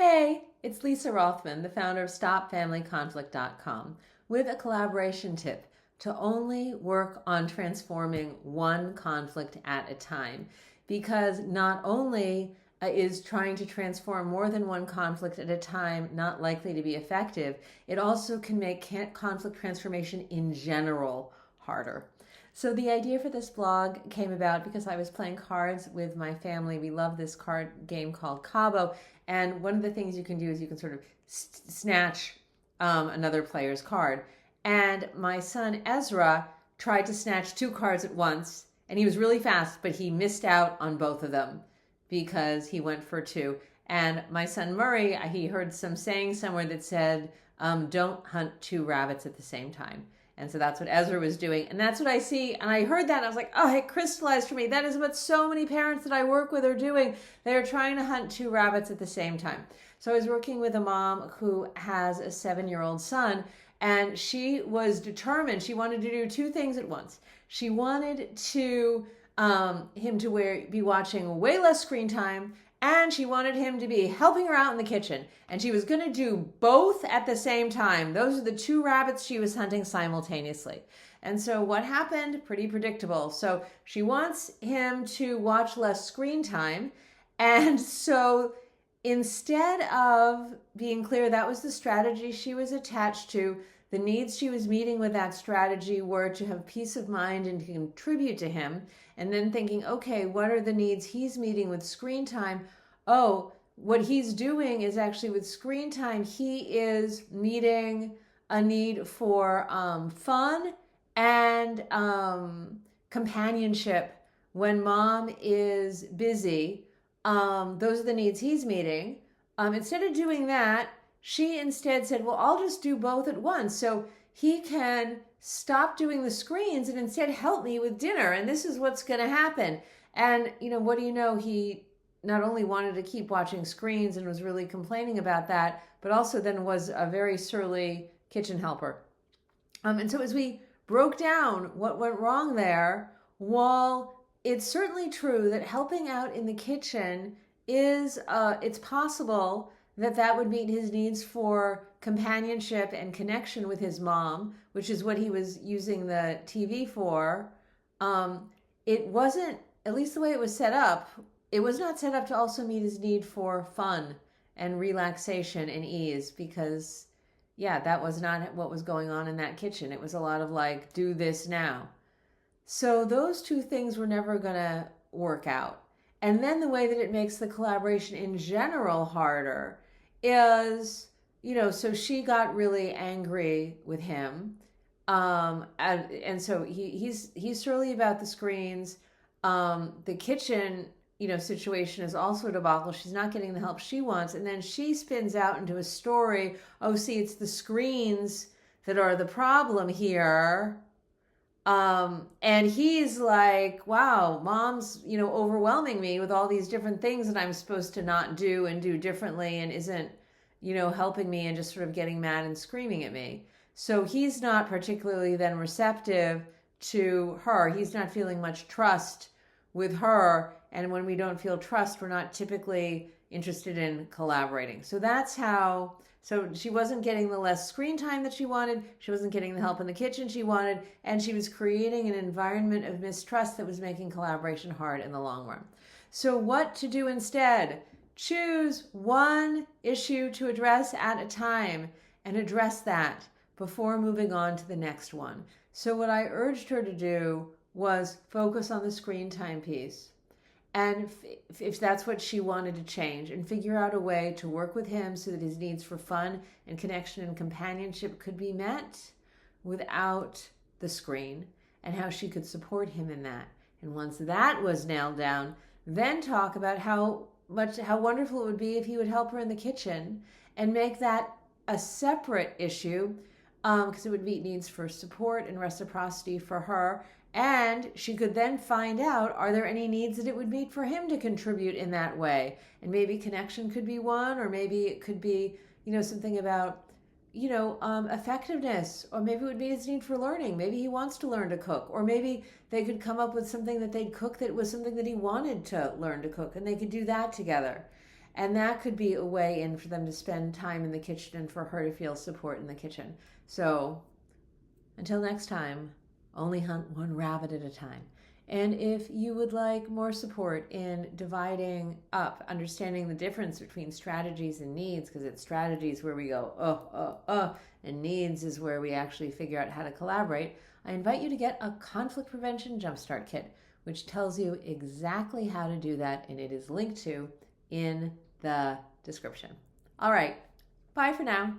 Hey, it's Lisa Rothman, the founder of StopFamilyConflict.com, with a collaboration tip to only work on transforming one conflict at a time. Because not only is trying to transform more than one conflict at a time not likely to be effective, it also can make conflict transformation in general harder. So the idea for this blog came about because I was playing cards with my family. We love this card game called Cabo, and one of the things you can do is you can sort of snatch another player's card. And my son Ezra tried to snatch two cards at once, and he was really fast, but he missed out on both of them because he went for two. And my son Murray, he heard some saying somewhere that said, don't hunt two rabbits at the same time. And so that's what Ezra was doing. And that's what I see. And I heard that and I was like, oh, it crystallized for me. That is what so many parents that I work with are doing. They're trying to hunt two rabbits at the same time. So I was working with a mom who has a 7-year-old son, and she was determined. She wanted to do two things at once. She wanted to him to be watching way less screen time, and she wanted him to be helping her out in the kitchen. And she was going to do both at the same time. Those are the two rabbits she was hunting simultaneously. And so what happened? Pretty predictable. So she wants him to watch less screen time. And so instead of being clear that was the strategy she was attached to, the needs she was meeting with that strategy were to have peace of mind and to contribute to him. And then thinking, okay, what are the needs he's meeting with screen time? Oh, what he's doing is actually with screen time, he is meeting a need for fun and companionship. When mom is busy, those are the needs he's meeting. Instead of doing that, she instead said, well, I'll just do both at once. So he can stop doing the screens and instead help me with dinner. And this is what's going to happen. And, what do you know? He not only wanted to keep watching screens and was really complaining about that, but also then was a very surly kitchen helper. And so as we broke down what went wrong there, while it's certainly true that helping out in the kitchen is, it's possible that would meet his needs for companionship and connection with his mom, which is what he was using the TV for. It wasn't, at least the way it was set up, it was not set up to also meet his need for fun and relaxation and ease, because, yeah, that was not what was going on in that kitchen. It was a lot of like, do this now. So those two things were never going to work out. And then the way that it makes the collaboration in general harder is, so she got really angry with him. And so he's surly about the screens. The kitchen, situation is also a debacle. She's not getting the help she wants. And then she spins out into a story. Oh, see, it's the screens that are the problem here. And he's like, wow, mom's, overwhelming me with all these different things that I'm supposed to not do and do differently, and isn't, helping me, and just sort of getting mad and screaming at me. So he's not particularly then receptive to her. He's not feeling much trust with her. And when we don't feel trust, we're not typically interested in collaborating. So that's how. So she wasn't getting the less screen time that she wanted. She wasn't getting the help in the kitchen she wanted. And she was creating an environment of mistrust that was making collaboration hard in the long run. So what to do instead? Choose one issue to address at a time and address that before moving on to the next one. So what I urged her to do was focus on the screen time piece. And if that's what she wanted to change, and figure out a way to work with him so that his needs for fun and connection and companionship could be met without the screen, and how she could support him in that. And once that was nailed down, then talk about how wonderful it would be if he would help her in the kitchen, and make that a separate issue, because it would meet needs for support and reciprocity for her. And she could then find out, are there any needs that it would meet for him to contribute in that way? And maybe connection could be one, or maybe it could be, something about, effectiveness, or maybe it would be his need for learning. Maybe he wants to learn to cook, or maybe they could come up with something that they'd cook that was something that he wanted to learn to cook, and they could do that together. And that could be a way in for them to spend time in the kitchen and for her to feel support in the kitchen. So until next time, only hunt one rabbit at a time. And if you would like more support in dividing up, understanding the difference between strategies and needs, because it's strategies where we go, and needs is where we actually figure out how to collaborate, I invite you to get a conflict prevention jumpstart kit, which tells you exactly how to do that, and it is linked to in the description. All right, bye for now.